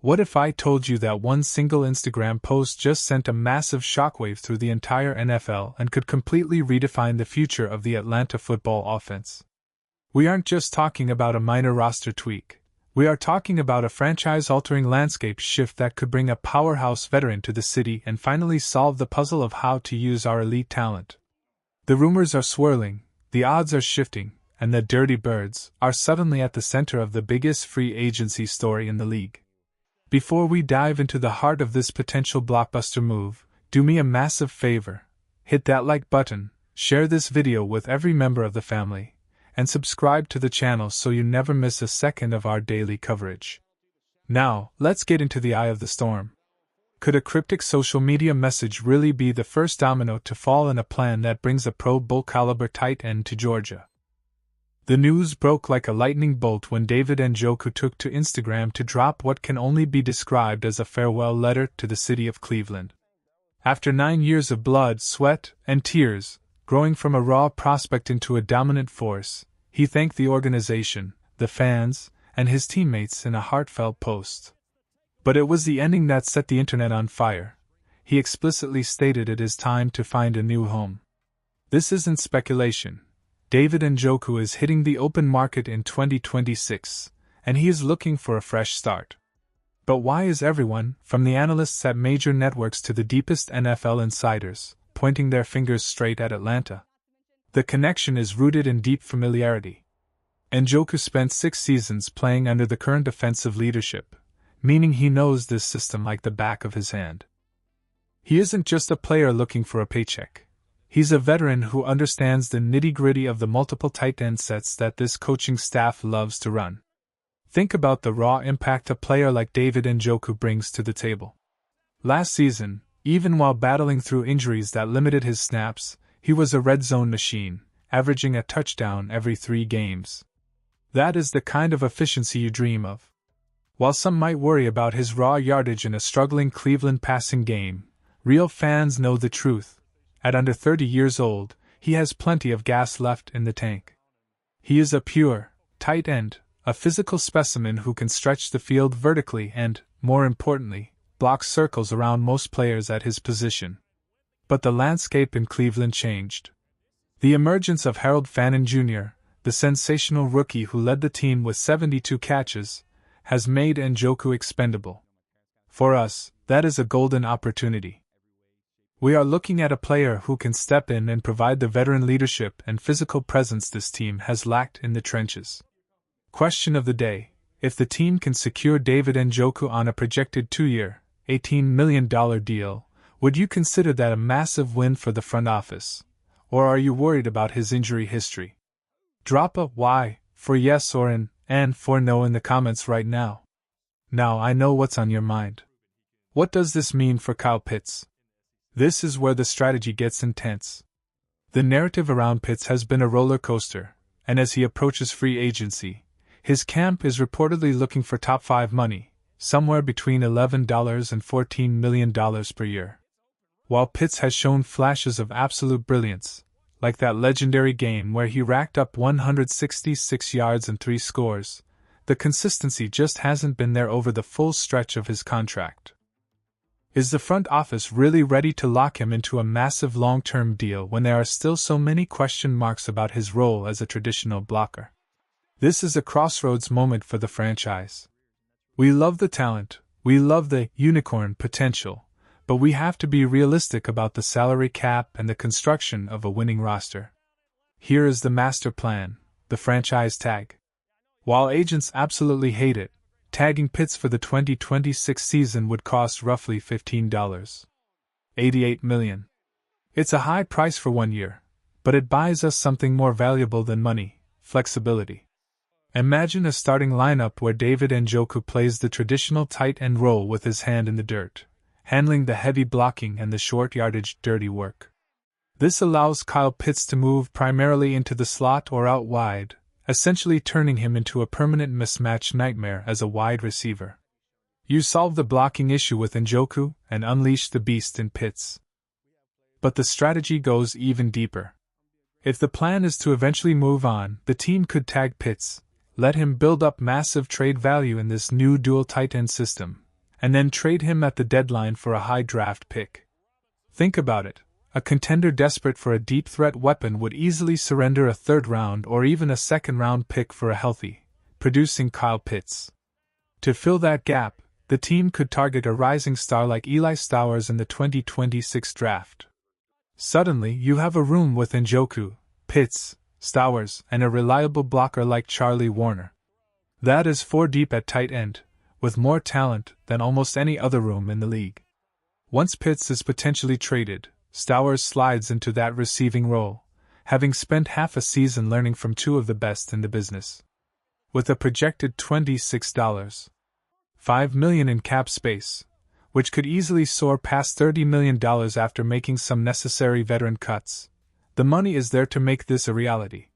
What if I told you that one single Instagram post just sent a massive shockwave through the entire NFL and could completely redefine the future of the Atlanta football offense? We aren't just talking about a minor roster tweak. We are talking about a franchise-altering landscape shift that could bring a powerhouse veteran to the city and finally solve the puzzle of how to use our elite talent. The rumors are swirling, the odds are shifting, and the Dirty Birds are suddenly at the center of the biggest free agency story in the league. Before we dive into the heart of this potential blockbuster move, do me a massive favor. Hit that like button, share this video with every member of the family, and subscribe to the channel so you never miss a second of our daily coverage. Now, let's get into the eye of the storm. Could a cryptic social media message really be the first domino to fall in a plan that brings a Pro Bowl caliber tight end to Georgia? The news broke like a lightning bolt when David Njoku took to Instagram to drop what can only be described as a farewell letter to the city of Cleveland. After 9 years of blood, sweat, and tears, growing from a raw prospect into a dominant force, he thanked the organization, the fans, and his teammates in a heartfelt post. But it was the ending that set the internet on fire. He explicitly stated it is time to find a new home. This isn't speculation. David Njoku is hitting the open market in 2026, and he is looking for a fresh start. But why is everyone, from the analysts at major networks to the deepest NFL insiders, pointing their fingers straight at Atlanta? The connection is rooted in deep familiarity. Njoku spent 6 seasons playing under the current offensive leadership, meaning he knows this system like the back of his hand. He isn't just a player looking for a paycheck. He's a veteran who understands the nitty-gritty of the multiple tight end sets that this coaching staff loves to run. Think about the raw impact a player like David Njoku brings to the table. Last season, even while battling through injuries that limited his snaps, he was a red zone machine, averaging a touchdown every 3 games. That is the kind of efficiency you dream of. While some might worry about his raw yardage in a struggling Cleveland passing game, real fans know the truth. At under 30 years old, he has plenty of gas left in the tank. He is a pure, tight end, a physical specimen who can stretch the field vertically and, more importantly, block circles around most players at his position. But the landscape in Cleveland changed. The emergence of Harold Fannin Jr., the sensational rookie who led the team with 72 catches, has made Njoku expendable. For us, that is a golden opportunity. We are looking at a player who can step in and provide the veteran leadership and physical presence this team has lacked in the trenches. Question of the day: if the team can secure David Njoku on a projected 2-year, $18 million deal, would you consider that a massive win for the front office? Or are you worried about his injury history? Drop a Y for yes or an N for no in the comments right now. Now I know what's on your mind. What does this mean for Kyle Pitts? This is where the strategy gets intense. The narrative around Pitts has been a roller coaster, and as he approaches free agency, his camp is reportedly looking for top 5 money, somewhere between $11 and $14 million per year. While Pitts has shown flashes of absolute brilliance, like that legendary game where he racked up 166 yards and 3 scores, the consistency just hasn't been there over the full stretch of his contract. Is the front office really ready to lock him into a massive long-term deal when there are still so many question marks about his role as a traditional blocker? This is a crossroads moment for the franchise. We love the talent, we love the unicorn potential, but we have to be realistic about the salary cap and the construction of a winning roster. Here is the master plan, the franchise tag. While agents absolutely hate it, tagging Pitts for the 2026 season would cost roughly $88 million. It's a high price for 1 year, but it buys us something more valuable than money: flexibility. Imagine a starting lineup where David Njoku plays the traditional tight end role with his hand in the dirt, handling the heavy blocking and the short yardage dirty work. This allows Kyle Pitts to move primarily into the slot or out wide, essentially turning him into a permanent mismatch nightmare as a wide receiver. You solve the blocking issue with Njoku and unleash the beast in Pitts. But the strategy goes even deeper. If the plan is to eventually move on, the team could tag Pitts, let him build up massive trade value in this new dual tight end system, and then trade him at the deadline for a high draft pick. Think about it. A contender desperate for a deep threat weapon would easily surrender a third-round or even a second-round pick for a healthy, producing Kyle Pitts. To fill that gap, the team could target a rising star like Eli Stowers in the 2026 draft. Suddenly, you have a room with Njoku, Pitts, Stowers, and a reliable blocker like Charlie Warner. That is 4 deep at tight end, with more talent than almost any other room in the league. Once Pitts is potentially traded, Stowers slides into that receiving role, having spent half a season learning from 2 of the best in the business. With a projected $26.5 million in cap space, which could easily soar past $30 million after making some necessary veteran cuts, the money is there to make this a reality.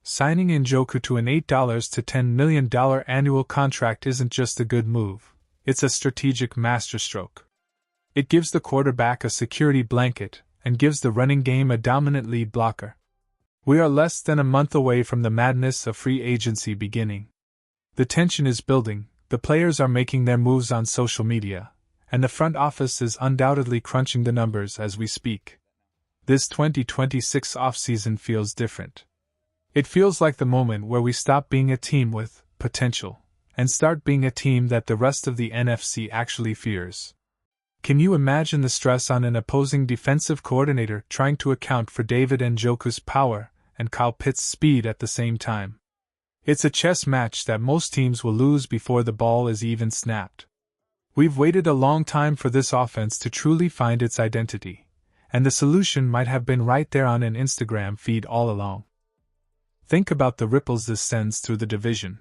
Signing Njoku to an $8 to $10 million annual contract isn't just a good move, it's a strategic masterstroke. It gives the quarterback a security blanket and gives the running game a dominant lead blocker. We are less than a month away from the madness of free agency beginning. The tension is building, the players are making their moves on social media, and the front office is undoubtedly crunching the numbers as we speak. This 2026 offseason feels different. It feels like the moment where we stop being a team with potential and start being a team that the rest of the NFC actually fears. Can you imagine the stress on an opposing defensive coordinator trying to account for David Njoku's power and Kyle Pitts' speed at the same time? It's a chess match that most teams will lose before the ball is even snapped. We've waited a long time for this offense to truly find its identity, and the solution might have been right there on an Instagram feed all along. Think about the ripples this sends through the division.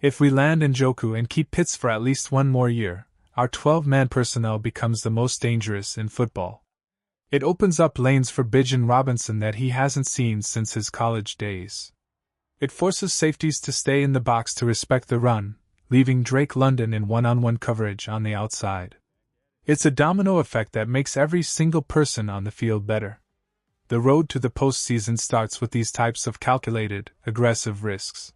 If we land Njoku and keep Pitts for at least 1 more year, our 12-man personnel becomes the most dangerous in football. It opens up lanes for Bijan Robinson that he hasn't seen since his college days. It forces safeties to stay in the box to respect the run, leaving Drake London in one-on-one coverage on the outside. It's a domino effect that makes every single person on the field better. The road to the postseason starts with these types of calculated, aggressive risks.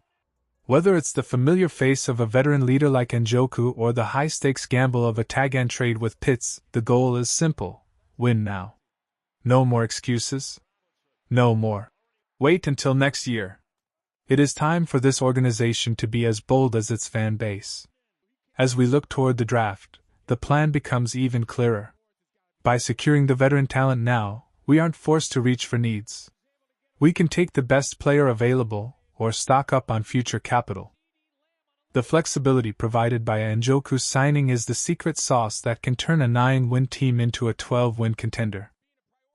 Whether it's the familiar face of a veteran leader like Njoku or the high-stakes gamble of a tag-end trade with Pitts, the goal is simple: win now. No more excuses. No more wait until next year. It is time for this organization to be as bold as its fan base. As we look toward the draft, the plan becomes even clearer. By securing the veteran talent now, we aren't forced to reach for needs. We can take the best player available, or stock up on future capital. The flexibility provided by Njoku's signing is the secret sauce that can turn a 9-win team into a 12-win contender.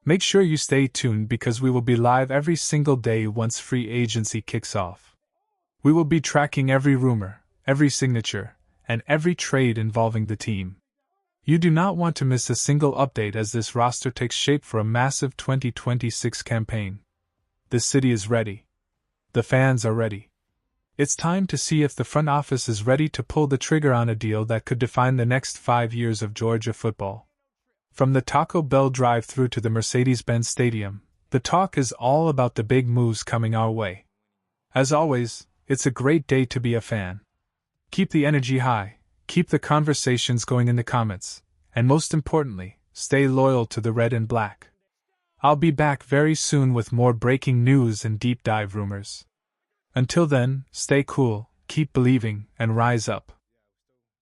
Make sure you stay tuned because we will be live every single day once free agency kicks off. We will be tracking every rumor, every signature, and every trade involving the team. You do not want to miss a single update as this roster takes shape for a massive 2026 campaign. The city is ready. The fans are ready. It's time to see if the front office is ready to pull the trigger on a deal that could define the next 5 years of Georgia football. From the Taco Bell drive-thru to the Mercedes-Benz Stadium, the talk is all about the big moves coming our way. As always, it's a great day to be a fan. Keep the energy high, keep the conversations going in the comments, and most importantly, stay loyal to the red and black. I'll be back very soon with more breaking news and deep dive rumors. Until then, stay cool, keep believing, and rise up.